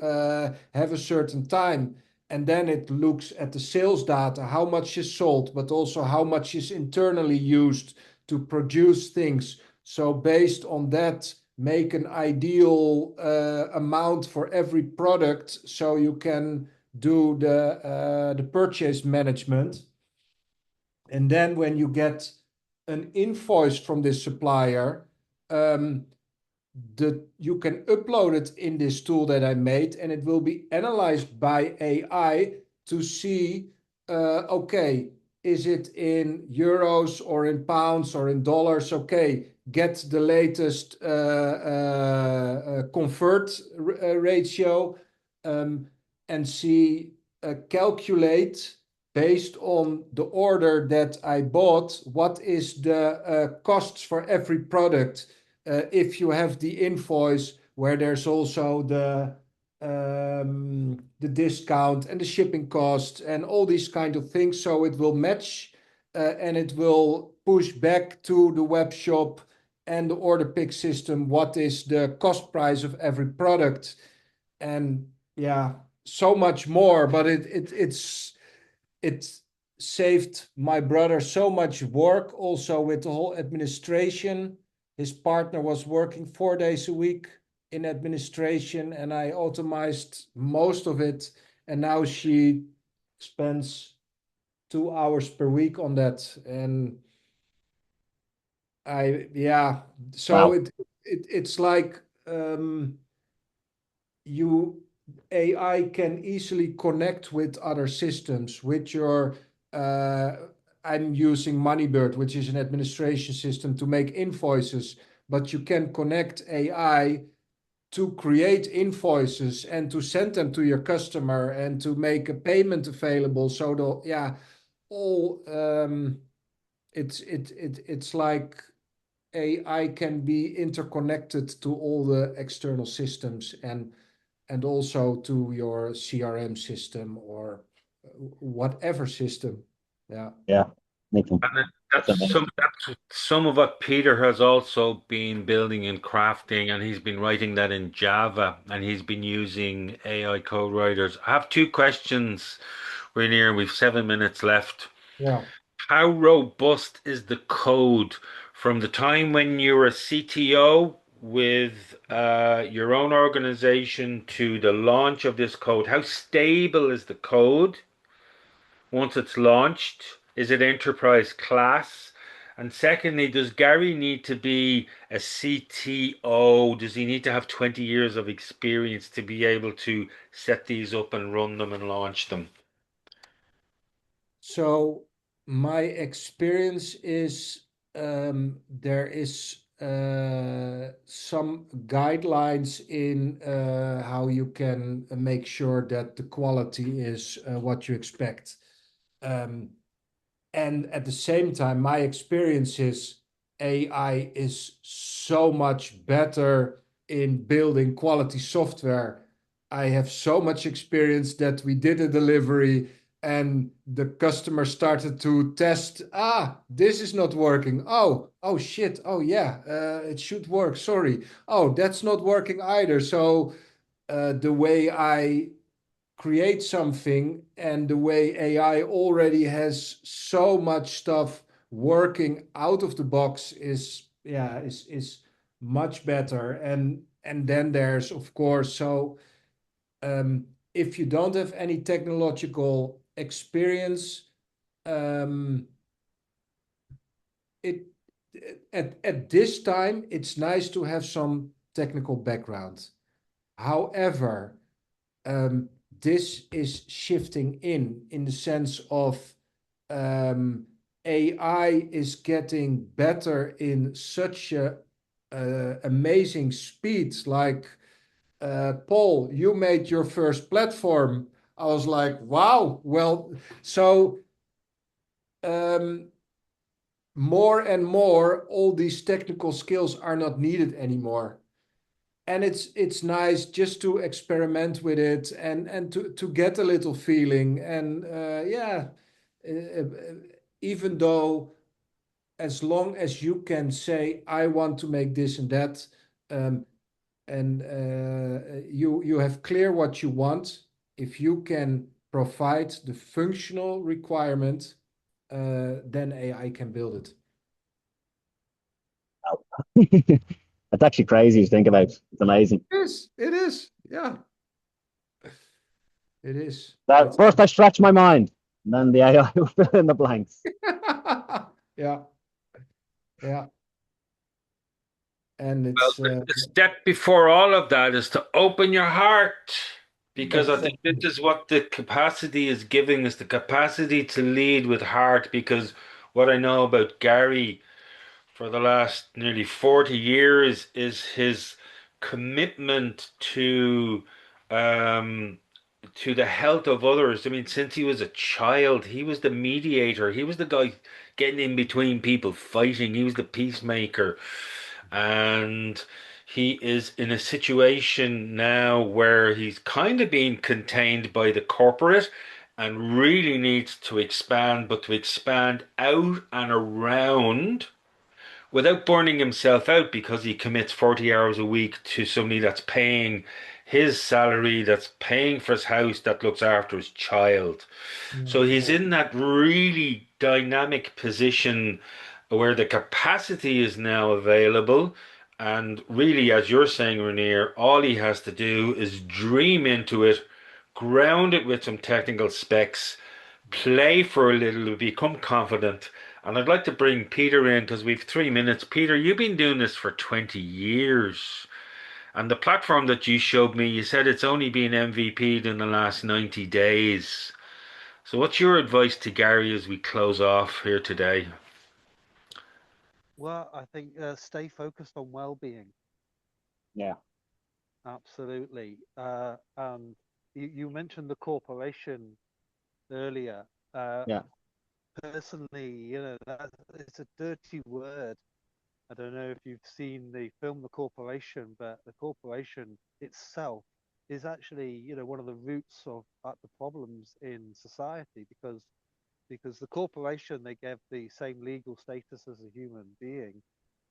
have a certain time. And then it looks at the sales data, how much is sold, but also how much is internally used to produce things. So based on that, make an ideal amount for every product so you can do the purchase management. And then when you get an invoice from this supplier, you can upload it in this tool that I made, and it will be analyzed by AI to see, okay, is it in euros or in pounds or in dollars? Okay, get the latest convert ratio, and see, calculate based on the order that I bought, what is the costs for every product. If you have the invoice where there's also the discount and the shipping costs and all these kind of things, so it will match, and it will push back to the web shop and the order pick system what is the cost price of every product. And yeah, so much more, but it saved my brother so much work also with the whole administration. His partner was working 4 days a week in administration, and I automated most of it. And now she spends 2 hours per week on that. And yeah, so Wow. it's like you AI can easily connect with other systems, with your I'm using Moneybird, which is an administration system to make invoices, but you can connect AI to create invoices and to send them to your customer and to make a payment available. So all it's like AI can be interconnected to all the external systems and also to your CRM system or whatever system. Yeah. Yeah. Making And that's amazing. that's some of what Peter has also been building and crafting, and he's been writing that in Java, and he's been using AI code writers. I have two questions, Reinier. We've 7 minutes left. Yeah. How robust is the code from the time when you're a CTO with your own organization to the launch of this code? How stable is the code once it's launched? Is it enterprise class? And secondly, does Gary need to be a CTO? Does he need to have 20 years of experience to be able to set these up and run them and launch them? So my experience is there is some guidelines in how you can make sure that the quality is what you expect. Um, and at the same time, my experience is AI is so much better in building quality software. I have so much experience that we did a delivery and the customer started to test. This is not working. Oh shit. Oh yeah, it should work. Sorry. Oh, that's not working either. So the way I create something and the way AI already has so much stuff working out of the box is much better. And then there's of course, so if you don't have any technological experience, um, it at this time it's nice to have some technical background. However, um, this is shifting in the sense of um, AI is getting better in such a amazing speed. Like Paul, you made your first platform. I was like, wow. Well, so um, more and more, all these technical skills are not needed anymore. And it's nice just to experiment with it and to get a little feeling. And yeah, even though as long as you can say, I want to make this and that, um, and you have clear what you want, if you can provide the functional requirement, then AI can build it. That's actually crazy to think about. It's amazing. It is, yeah, it is. That It's first I stretch my mind, and then the AI will fill in the blanks. yeah, yeah, and Well, it's the step before all of that is to open your heart, because I think this exactly, is what the capacity is giving us, the capacity to lead with heart. Because what I know about Gary for the last nearly 40 years is his commitment um, to the health of others. I mean, since he was a child, he was the mediator. He was the guy getting in between people fighting. He was the peacemaker. And he is in a situation now where he's kind of being contained by the corporate and really needs to expand, but to expand out and around without burning himself out, because he commits 40 hours a week to somebody that's paying his salary, that's paying for his house, that looks after his child. So mm, he's in that really dynamic position where the capacity is now available. And really, as you're saying, Reinier, all he has to do is dream into it, ground it with some technical specs, play for a little, become confident. And I'd like to bring Peter in because we've 3 minutes. Peter, you've been doing this for 20 years. And the platform that you showed me, you said it's only been MVP'd in the last 90 days. So what's your advice to Gary as we close off here today? Well, I think stay focused on well-being. Yeah, Absolutely. And you mentioned the corporation earlier. Uh, yeah, Personally, that it's a dirty word. I don't know if you've seen the film The Corporation, but the corporation itself is actually, one of the roots of the problems in society, because the corporation, they give the same legal status as a human being,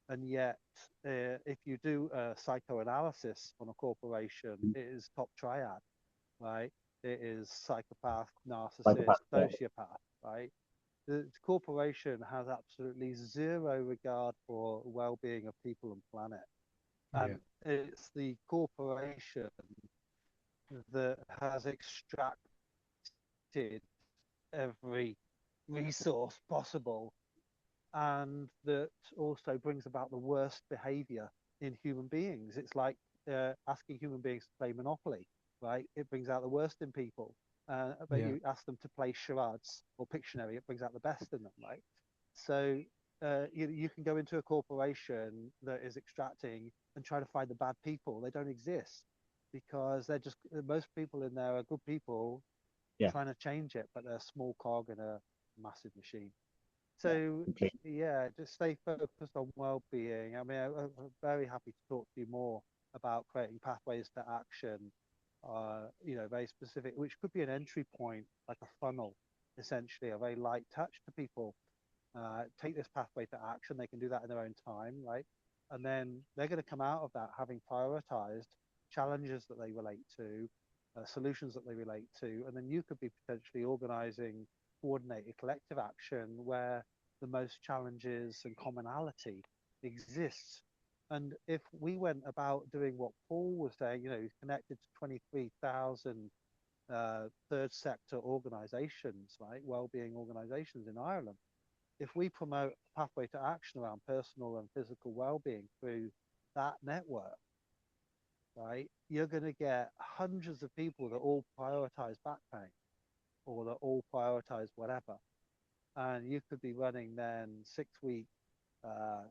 and yet if you do a psychoanalysis on a corporation, it is top triad, right? It is psychopath, narcissist, psychopath. Yeah, sociopath, right? The corporation has absolutely zero regard for well-being of people and planet, yeah, and it's the corporation that has extracted every resource possible, and that also brings about the worst behavior in human beings. It's like asking human beings to play Monopoly, right? It brings out the worst in people. But yeah, you ask them to play charades or Pictionary, it brings out the best in them, right? So you can go into a corporation that is extracting and try to find the bad people. They don't exist, because they're just, most people in there are good people yeah, trying to change it, but they're a small cog in a massive machine. yeah, So completely. yeah, just stay focused on well-being. I mean, I'm very happy to talk to you more about creating pathways to action. Very specific, which could be an entry point, like a funnel, essentially a very light touch to people. Take this pathway to action. They can do that in their own time, right? And then they're going to come out of that having prioritized challenges that they relate to, solutions that they relate to, and then you could be potentially organizing coordinated collective action where the most challenges and commonality exists. And if we went about doing what Paul was saying, he's connected to 23,000 third sector organizations, right? Well-being organizations in Ireland. If we promote a pathway to action around personal and physical well-being through that network, right, you're going to get hundreds of people that all prioritize back pain or that all prioritize whatever. And you could be running then 6 week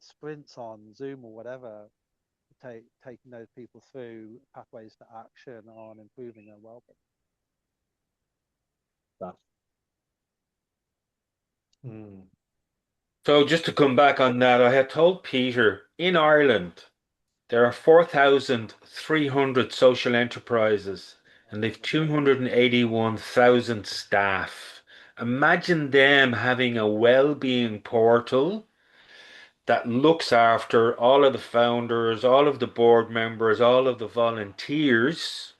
sprints on Zoom or whatever, taking those people through pathways to action on improving their well-being. So just to come back on that, I had told Peter in Ireland there are 4,300 social enterprises and they've 281,000 staff. Imagine them having a well-being portal that looks after all of the founders, all of the board members, all of the volunteers,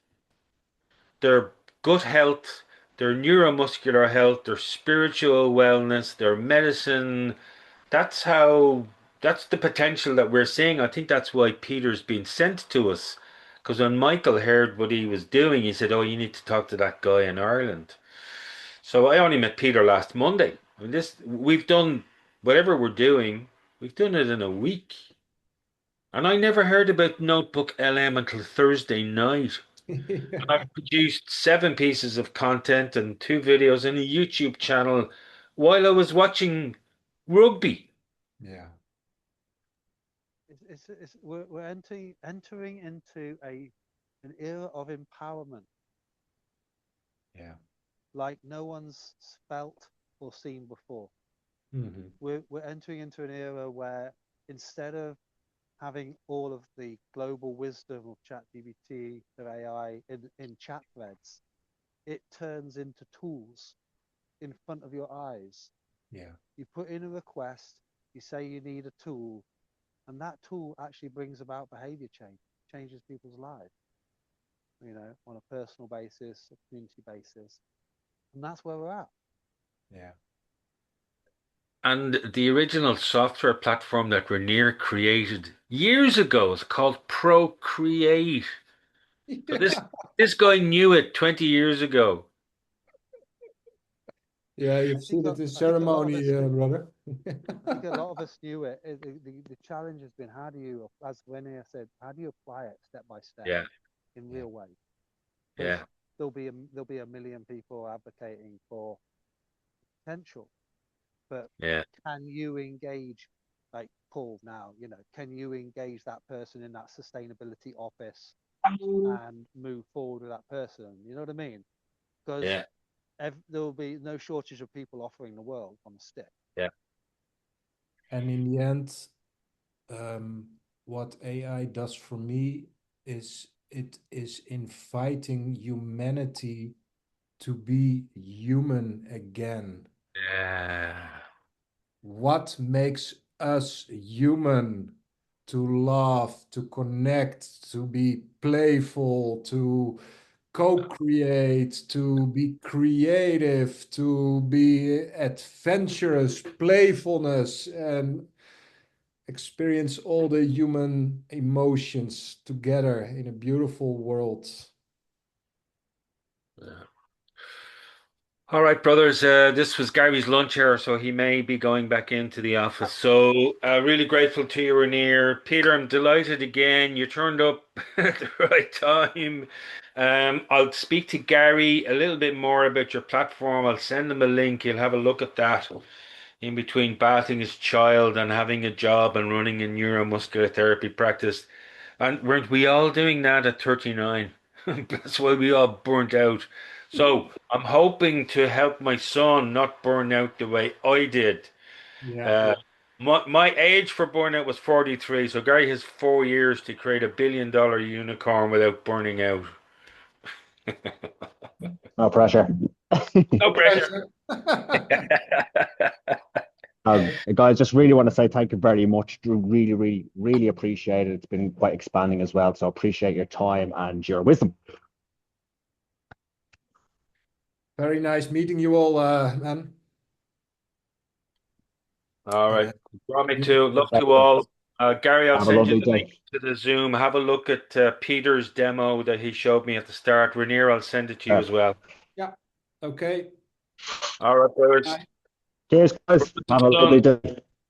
their gut health, their neuromuscular health, their spiritual wellness, their medicine. That's the potential that we're seeing. I think that's why Peter's been sent to us. Because when Michael heard what he was doing, he said, "Oh, you need to talk to that guy in Ireland." So I only met Peter last Monday. I mean, we've done whatever we're doing, we've done it in a week. And I never heard about Notebook LM until Thursday night. And Yeah. I've produced 7 pieces of content and 2 videos and a YouTube channel while I was watching rugby. Yeah. We're entering into an era of empowerment Yeah. like no one's felt or seen before. Mhm. We're entering into an era where instead of having all of the global wisdom of ChatGPT or AI in chat threads, it turns into tools in front of your eyes. Yeah. You put in a request, you say you need a tool, and that tool actually brings about behavior change, changes people's lives, on a personal basis, a community basis. And that's where we're at. Yeah. And the original software platform that Reinier created years ago is called Procreate. So this Yeah. this guy knew it 20 years ago. Yeah, I you've think seen it in I think a lot of ceremony, us brother. I think a lot of us knew it. The challenge has been how do you, as Reinier said, how do you apply it step by step Yeah, in Yeah. real ways? Because yeah, there'll be a million people advocating for potential, but yeah, can you engage like Paul now? Can you engage that person in that sustainability office and move forward with that person? You know what I mean? Because yeah, there will be no shortage of people offering the world on a stick. yeah. And in the end, um, what AI does for me is it is inviting humanity to be human again. Yeah. What makes us human? To laugh, to connect, to be playful, to co-create, to be creative, to be adventurous, playfulness, and experience all the human emotions together in a beautiful world. Yeah. All right, brothers. This was Gary's lunch hour, so he may be going back into the office. So, really grateful to you, Reinier. Peter, I'm delighted again. You turned up at the right time. I'll speak to Gary a little bit more about your platform. I'll send him a link. He'll have a look at that in between bathing his child and having a job and running a neuromuscular therapy practice. And weren't we all doing that at 39? That's why we all burnt out. So I'm hoping to help my son not burn out the way I did. Yeah. Uh, my age for burnout was 43, so Gary has 4 years to create a $1 billion unicorn without burning out. No pressure. No No pressure. pressure. Guys, just really want to say thank you very much. Really, really, really appreciate it. It's been quite expanding as well. So appreciate your time and your wisdom. Very nice meeting you all, man. All right. Well, me You too. Love to all. Gary, I'll Have a send you lovely the day. link to the Zoom. Have a look at Peter's demo that he showed me at the start. Reinier, I'll send it to you as well. Yeah. Okay. All right, boys. Bye. Cheers, guys. Put Have the a lovely sun. day.